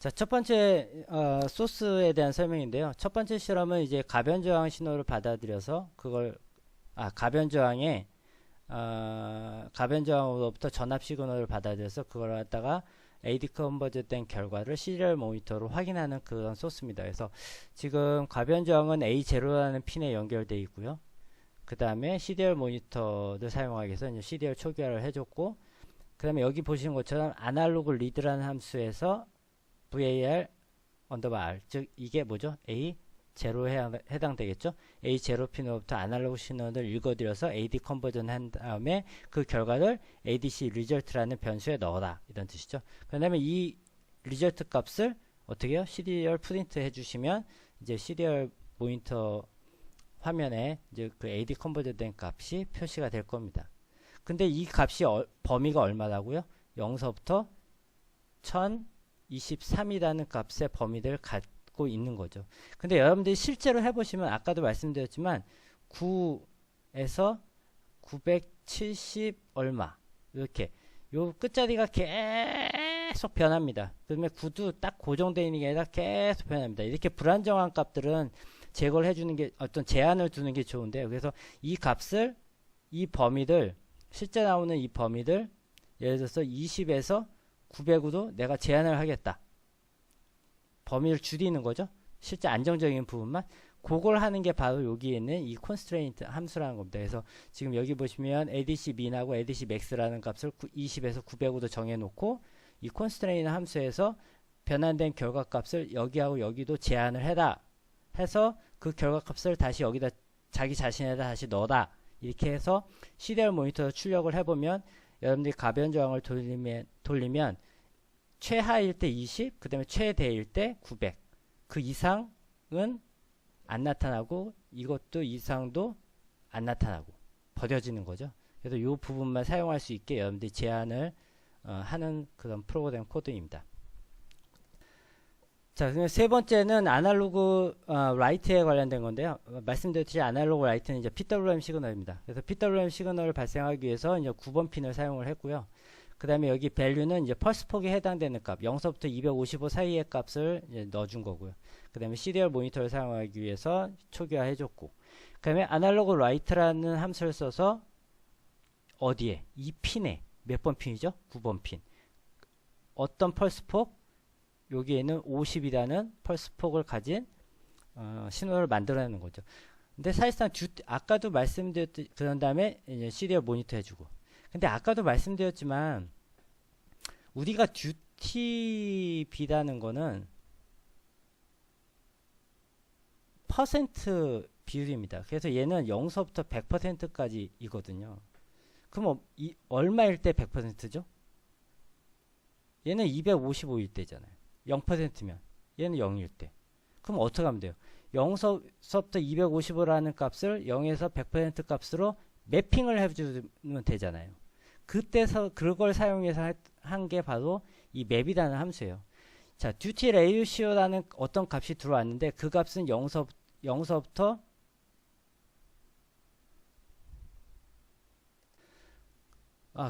자, 첫 번째 소스에 대한 설명인데요. 첫 번째 실험은 이제 가변 저항 신호를 받아들여서 그걸 가변 저항에 가변 저항으로부터 전압 시그널을 받아들여서 그걸 갖다가 AD 컨버전된 결과를 시리얼 모니터로 확인하는 그런 소스입니다. 그래서 지금 가변 저항은 A0라는 핀에 연결되어 있고요. 그 다음에 CDR 모니터를 사용하기 위해서 이제 CDR 초기화를 해줬고, 그 다음에 여기 보시는 것처럼 아날로그 리드라는 함수에서 var 언더바 r, 즉 이게 뭐죠? A0에 해당되겠죠? A0 핀으로부터 아날로그 신호를 읽어들여서 AD 컨버전 한 다음에 그 결과를 ADC 리절트라는 변수에 넣어라, 이런 뜻이죠. 그 다음에 이 리절트 값을 어떻게 해요? 시리얼 프린트 해주시면 이제 시리얼 모니터 화면에 이제 그 AD 컨버전 된 값이 표시가 될 겁니다. 근데 이 값이 범위가 얼마라고요? 0서부터 1023이라는 값의 범위를 갖고 있는 거죠. 근데 여러분들이 실제로 해보시면 아까도 말씀드렸지만 9에서 970 얼마 이렇게 요 끝자리가 계속 변합니다. 그러면 9도 딱 고정되어 있는 게 아니라 계속 변합니다. 이렇게 불안정한 값들은 제거를 해주는 게, 어떤 제한을 두는 게 좋은데요. 그래서 이 값을, 이 범위를, 실제 나오는 이 범위를 예를 들어서 20에서 900으로 내가 제한을 하겠다. 범위를 줄이는 거죠. 실제 안정적인 부분만. 그걸 하는 게 바로 여기에 있는 이 constraint 함수라는 겁니다. 그래서 지금 여기 보시면 ADC min하고 ADC max라는 값을 20에서 900으로 정해놓고 이 constraint 함수에서 변환된 결과값을 여기하고 여기도 제한을 해라 해서 그 결과값을 다시 여기다 자기 자신에다 다시 넣어라. 이렇게 해서 시리얼 모니터 출력을 해보면 여러분들이 가변 저항을 돌리면 최하일 때 20, 그 다음에 최대일 때 900. 그 이상은 안 나타나고 이것도 이상도 안 나타나고 버려지는 거죠. 그래서 이 부분만 사용할 수 있게 여러분들이 제한을 하는 그런 프로그램 코드입니다. 자, 그럼 세 번째는 아날로그 라이트에 관련된 건데요. 말씀드렸듯이 아날로그 라이트는 이제 PWM 시그널입니다. 그래서 PWM 시그널을 발생하기 위해서 이제 9번 핀을 사용을 했고요. 그 다음에 여기 밸류는 이제 펄스 폭에 해당되는 값, 0서부터 255 사이의 값을 이제 넣어준 거고요. 그 다음에 시리얼 모니터를 사용하기 위해서 초기화 해줬고, 그 다음에 아날로그 라이트라는 함수를 써서 어디에? 이 핀에 몇 번 핀이죠? 9번 핀. 어떤 펄스 폭? 여기에는 50이라는 펄스 폭을 가진 신호를 만들어내는 거죠. 근데 사실상 아까도 말씀드렸듯이 그런 다음에 이제 시리얼 모니터 해주고. 근데 아까도 말씀드렸지만 우리가 듀티비라는 거는 퍼센트 비율입니다. 그래서 얘는 0서부터 100%까지 이거든요. 그럼 얼마일 때 100%죠? 얘는 255일 때잖아요. 0%면 얘는 0일 때. 그럼 어떻게 하면 돼요? 0서부터 255라는 값을 0에서 100% 값으로 매핑을 해주면 되잖아요. 그때서 그걸 사용해서 한 게 바로 이 맵이라는 함수예요. 자, duty ratio라는 어떤 값이 들어왔는데 그 값은 0서부터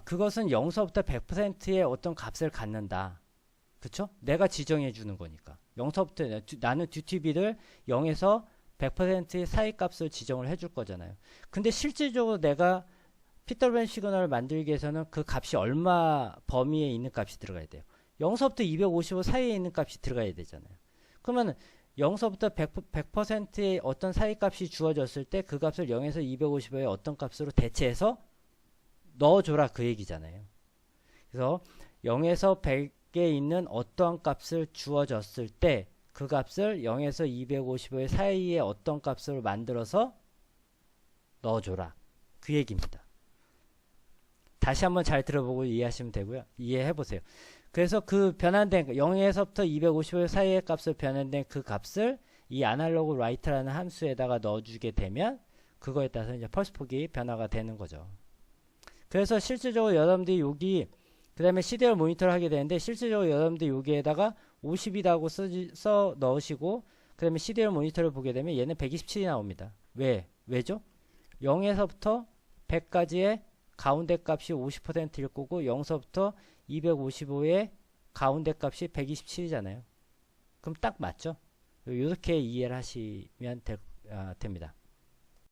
그것은 0서부터 100%의 어떤 값을 갖는다. 그쵸? 내가 지정해 주는 거니까. 0서부터 나는 듀티비를 0에서 100%의 사이 값을 지정을 해줄 거잖아요. 근데 실질적으로 내가 PWM 시그널을 만들기 위해서는 그 값이 얼마 범위에 있는 값이 들어가야 돼요. 0서부터 255 사이에 있는 값이 들어가야 되잖아요. 그러면 0서부터 100%의 어떤 사이 값이 주어졌을 때 그 값을 0에서 255의 어떤 값으로 대체해서 넣어줘라, 그 얘기잖아요. 그래서 0에서 100에 있는 어떠한 값을 주어졌을 때 그 값을 0에서 255의 사이에 어떤 값으로 만들어서 넣어줘라, 그 얘기입니다. 다시 한번 잘 들어보고 이해하시면 되고요. 이해해보세요. 그래서 그 변환된 0에서부터 255 사이의 값을 변환된 그 값을 이 아날로그 라이트라는 함수에다가 넣어주게 되면 그거에 따라서 이제 펄스 폭이 변화가 되는 거죠. 그래서 실질적으로 여러분들이 여기 그 다음에 시리얼 모니터를 하게 되는데 실질적으로 여러분들이 여기에다가 50이라고 써 넣으시고 그 다음에 시리얼 모니터를 보게 되면 얘는 127이 나옵니다. 왜죠? 0에서부터 100까지의 가운데 값이 50%일 거고 0서부터 255의 가운데 값이 127이잖아요. 그럼 딱 맞죠? 이렇게 이해를 하시면 됩니다.